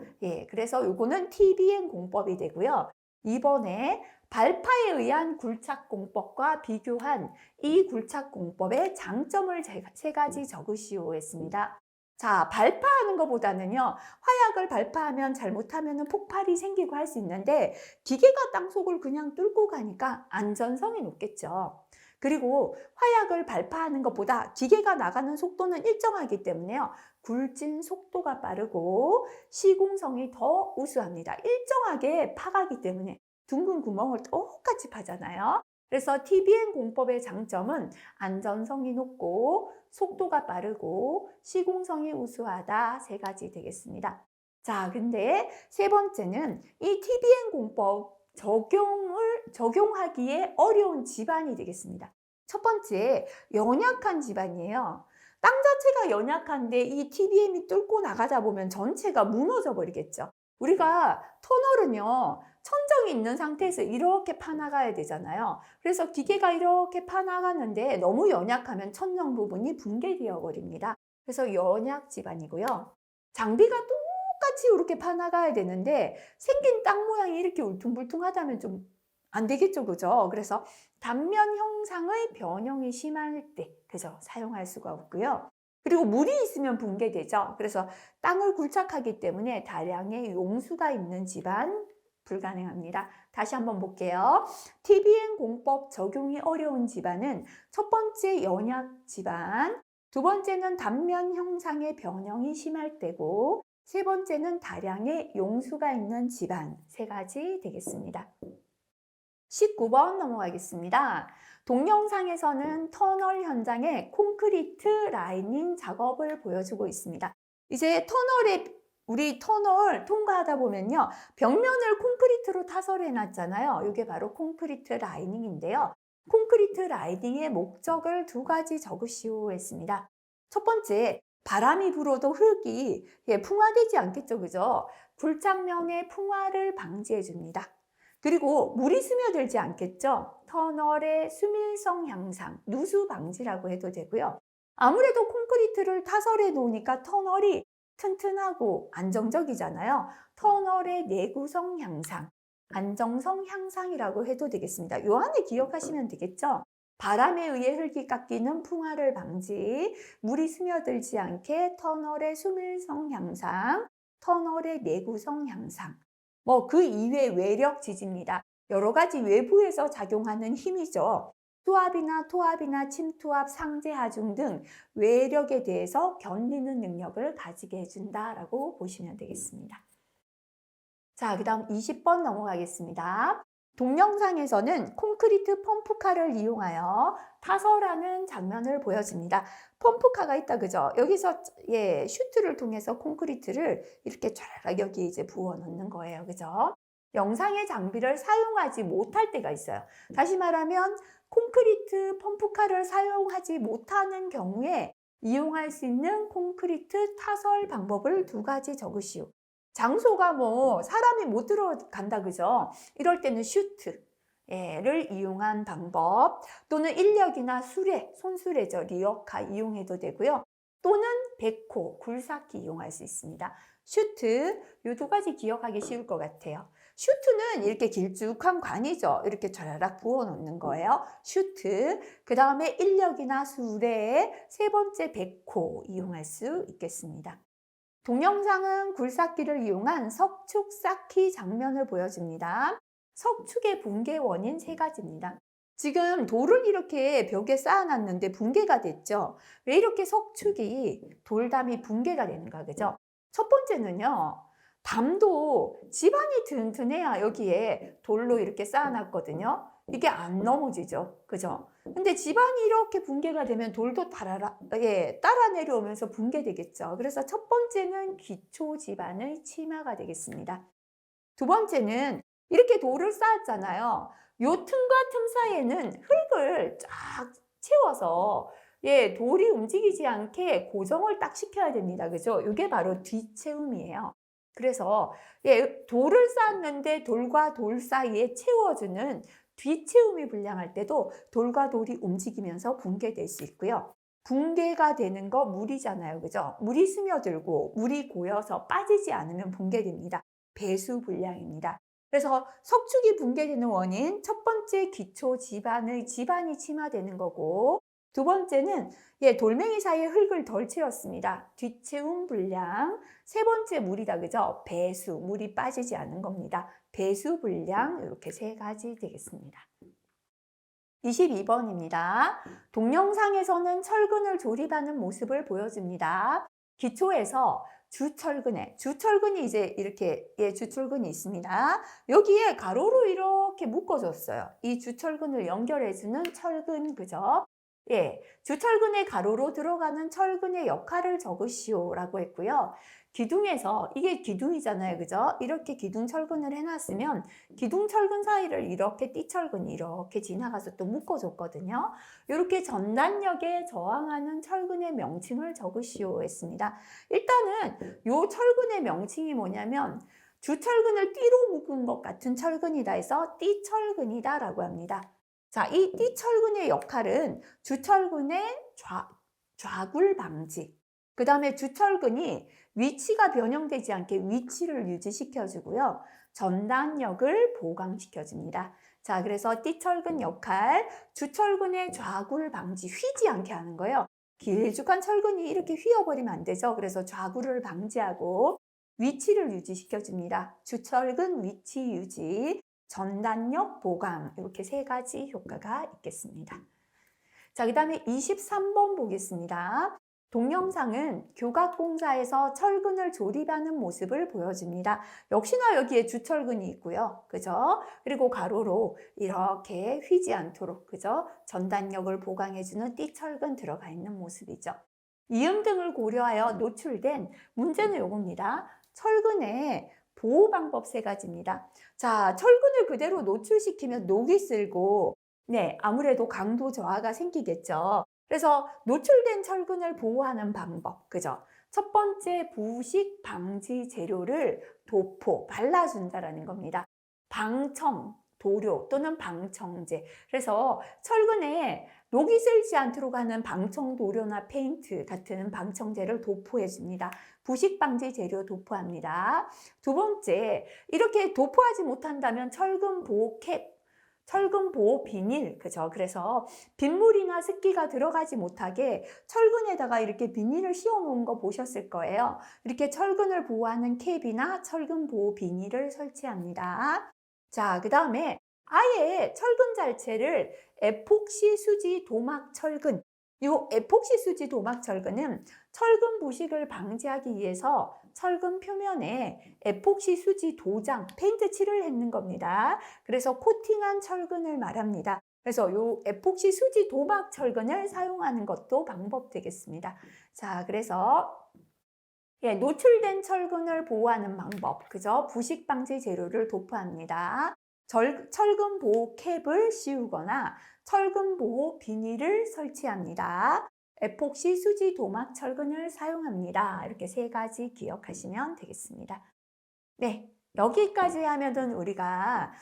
그래서 요거는 TBM 공법이 되고요. 이번에 발파에 의한 굴착 공법과 비교한 이 굴착 공법의 장점을 세 가지 적으시오 했습니다. 자, 발파하는 것보다는요, 화약을 발파하면 잘못하면 폭발이 생기고 할 수 있는데 기계가 땅속을 그냥 뚫고 가니까 안전성이 높겠죠. 그리고 화약을 발파하는 것보다 기계가 나가는 속도는 일정하기 때문에요. 굴진 속도가 빠르고 시공성이 더 우수합니다. 일정하게 파가기 때문에 둥근 구멍을 똑같이 파잖아요. 그래서 TBM 공법의 장점은 안전성이 높고 속도가 빠르고 시공성이 우수하다 세 가지 되겠습니다. 자, 근데 세 번째는 이 TBM 공법 적용하기에 어려운 집안이 되겠습니다. 첫 번째, 연약한 집안이에요. 땅 자체가 연약한데 이 TBM이 뚫고 나가다 보면 전체가 무너져 버리겠죠. 우리가 터널은요, 천정이 있는 상태에서 이렇게 파나가야 되잖아요. 그래서 기계가 이렇게 파나가는데 너무 연약하면 천정 부분이 붕괴되어 버립니다. 그래서 연약 집안이고요. 장비가 똑같이 이렇게 파나가야 되는데 생긴 땅 모양이 이렇게 울퉁불퉁하다면 좀 안 되겠죠, 그죠? 그래서 단면 형상의 변형이 심할 때, 그죠? 사용할 수가 없고요. 그리고 물이 있으면 붕괴되죠. 그래서 땅을 굴착하기 때문에 다량의 용수가 있는 집안 불가능합니다. 다시 한번 볼게요. TBM 공법 적용이 어려운 집안은 첫 번째 연약 집안, 두 번째는 단면 형상의 변형이 심할 때고 세 번째는 다량의 용수가 있는 집안 세 가지 되겠습니다. 19번 넘어가겠습니다. 동영상에서는 터널 현장에 콘크리트 라이닝 작업을 보여주고 있습니다. 이제 우리 터널 통과하다 보면요. 벽면을 콘크리트로 타설해 놨잖아요. 이게 바로 콘크리트 라이닝인데요. 콘크리트 라이닝의 목적을 두 가지 적으시오 했습니다. 첫 번째, 바람이 불어도 흙이 풍화되지 않겠죠, 그죠? 굴착면의 풍화를 방지해 줍니다. 그리고 물이 스며들지 않겠죠? 터널의 수밀성 향상, 누수 방지라고 해도 되고요. 아무래도 콘크리트를 타설해 놓으니까 터널이 튼튼하고 안정적이잖아요. 터널의 내구성 향상, 안정성 향상이라고 해도 되겠습니다. 요 안에 기억하시면 되겠죠? 바람에 의해 흙이 깎이는 풍화를 방지, 물이 스며들지 않게 터널의 수밀성 향상, 터널의 내구성 향상, 그 이외 외력 지지입니다. 여러 가지 외부에서 작용하는 힘이죠. 수압이나 토압이나 침투압, 상제, 하중 등 외력에 대해서 견디는 능력을 가지게 해준다라고 보시면 되겠습니다. 자, 그 다음 20번 넘어가겠습니다. 동영상에서는 콘크리트 펌프카를 이용하여 타설하는 장면을 보여줍니다. 펌프카가 있다, 그죠? 여기서 슈트를 통해서 콘크리트를 이렇게 쫙 여기 이제 부어 넣는 거예요, 그죠? 영상의 장비를 사용하지 못할 때가 있어요. 다시 말하면 콘크리트 펌프카를 사용하지 못하는 경우에 이용할 수 있는 콘크리트 타설 방법을 두 가지 적으시오. 장소가 뭐 사람이 못 들어간다 그죠? 이럴 때는 슈트를 이용한 방법, 또는 인력이나 수레, 손수레죠. 리어카 이용해도 되고요. 또는 백호, 굴삭기 이용할 수 있습니다. 슈트, 이 두 가지 기억하기 쉬울 것 같아요. 슈트는 이렇게 길쭉한 관이죠. 이렇게 좌라락 부어 놓는 거예요. 슈트. 그 다음에 인력이나 수레, 세 번째 백호 이용할 수 있겠습니다. 동영상은 굴삭기를 이용한 석축 쌓기 장면을 보여줍니다. 석축의 붕괴 원인 세 가지입니다. 지금 돌을 이렇게 벽에 쌓아놨는데 붕괴가 됐죠. 왜 이렇게 석축이, 돌담이 붕괴가 되는가, 그죠? 첫 번째는요, 담도 지반이 튼튼해야 여기에 돌로 이렇게 쌓아놨거든요. 이게 안 넘어지죠. 그죠? 근데 지반이 이렇게 붕괴가 되면 돌도 따라 내려오면서 붕괴되겠죠. 그래서 첫 번째는 기초 지반의 침하가 되겠습니다. 두 번째는 이렇게 돌을 쌓았잖아요. 요 틈과 틈 사이에는 흙을 쫙 채워서 돌이 움직이지 않게 고정을 딱 시켜야 됩니다. 그죠? 이게 바로 뒷채움이에요. 그래서 돌을 쌓았는데 돌과 돌 사이에 채워주는 뒷채움이 불량할 때도 돌과 돌이 움직이면서 붕괴될 수 있고요. 붕괴가 되는 거 물이잖아요. 그죠? 물이 스며들고 물이 고여서 빠지지 않으면 붕괴됩니다. 배수 불량입니다. 그래서 석축이 붕괴되는 원인, 첫 번째 기초 지반이 침하되는 거고, 두 번째는 돌멩이 사이에 흙을 덜 채웠습니다. 뒷채움 불량. 세 번째 물이다, 그죠? 배수, 물이 빠지지 않는 겁니다. 배수 불량, 이렇게 세 가지 되겠습니다. 22번입니다. 동영상에서는 철근을 조립하는 모습을 보여줍니다. 기초에서 주철근이 이제 이렇게 주철근이 있습니다. 여기에 가로로 이렇게 묶어줬어요. 이 주철근을 연결해주는 철근, 그죠? 주철근의 가로로 들어가는 철근의 역할을 적으시오라고 했고요. 기둥에서, 이게 기둥이잖아요. 그죠? 이렇게 기둥 철근을 해놨으면 기둥 철근 사이를 이렇게 띠철근이 이렇게 지나가서 또 묶어줬거든요. 이렇게 전단력에 저항하는 철근의 명칭을 적으시오 했습니다. 일단은 이 철근의 명칭이 뭐냐면 주철근을 띠로 묶은 것 같은 철근이다 해서 띠철근이다 라고 합니다. 자, 이 띠철근의 역할은 주철근의 좌굴 방지, 그 다음에 주철근이 위치가 변형되지 않게 위치를 유지시켜주고요. 전단력을 보강시켜줍니다. 자, 그래서 띠철근 역할, 주철근의 좌굴 방지, 휘지 않게 하는 거예요. 길쭉한 철근이 이렇게 휘어버리면 안 되죠. 그래서 좌굴을 방지하고 위치를 유지시켜줍니다. 주철근 위치 유지, 전단력 보강, 이렇게 세 가지 효과가 있겠습니다. 자, 그 다음에 23번 보겠습니다. 동영상은 교각공사에서 철근을 조립하는 모습을 보여줍니다. 역시나 여기에 주철근이 있고요. 그죠? 그리고 가로로 이렇게 휘지 않도록, 그죠? 전단력을 보강해주는 띠철근 들어가 있는 모습이죠. 이음 등을 고려하여 노출된 문제는 요겁니다. 철근의 보호 방법 세 가지입니다. 자, 철근을 그대로 노출시키면 녹이 슬고, 아무래도 강도 저하가 생기겠죠. 그래서 노출된 철근을 보호하는 방법, 그죠? 첫 번째, 부식 방지 재료를 도포, 발라준다라는 겁니다. 방청, 도료 또는 방청제. 그래서 철근에 녹이 슬지 않도록 하는 방청 도료나 페인트 같은 방청제를 도포해 줍니다. 부식 방지 재료 도포합니다. 두 번째, 이렇게 도포하지 못한다면 철근 보호 캡, 철근 보호 비닐, 그죠? 그래서 빗물이나 습기가 들어가지 못하게 철근에다가 이렇게 비닐을 씌워 놓은 거 보셨을 거예요. 이렇게 철근을 보호하는 캡이나 철근 보호 비닐을 설치합니다. 자, 그 다음에 아예 철근 자체를 에폭시 수지 도막 철근, 이 에폭시 수지 도막 철근은 철근 부식을 방지하기 위해서 철근 표면에 에폭시 수지 도장, 페인트 칠을 했는 겁니다. 그래서 코팅한 철근을 말합니다. 그래서 이 에폭시 수지 도막 철근을 사용하는 것도 방법 되겠습니다. 자, 그래서 노출된 철근을 보호하는 방법, 그죠? 부식 방지 재료를 도포합니다. 철근 보호 캡을 씌우거나 철근 보호 비닐을 설치합니다. 에폭시 수지 도막 철근을 사용합니다. 이렇게 세 가지 기억하시면 되겠습니다. 네, 여기까지 하면은 우리가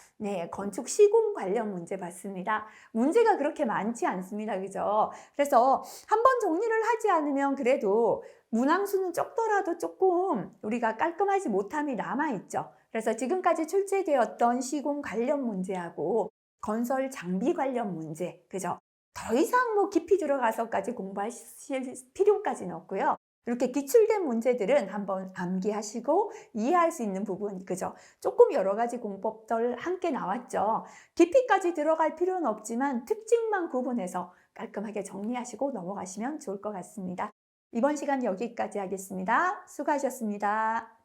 건축 시공 관련 문제 봤습니다. 문제가 그렇게 많지 않습니다. 그죠? 그래서 한번 정리를 하지 않으면 그래도 문항수는 적더라도 조금 우리가 깔끔하지 못함이 남아있죠. 그래서 지금까지 출제되었던 시공 관련 문제하고 건설 장비 관련 문제, 그죠? 더 이상 뭐 깊이 들어가서까지 공부하실 필요까지는 없고요. 이렇게 기출된 문제들은 한번 암기하시고 이해할 수 있는 부분, 그죠? 조금 여러 가지 공법들 함께 나왔죠. 깊이까지 들어갈 필요는 없지만 특징만 구분해서 깔끔하게 정리하시고 넘어가시면 좋을 것 같습니다. 이번 시간 여기까지 하겠습니다. 수고하셨습니다.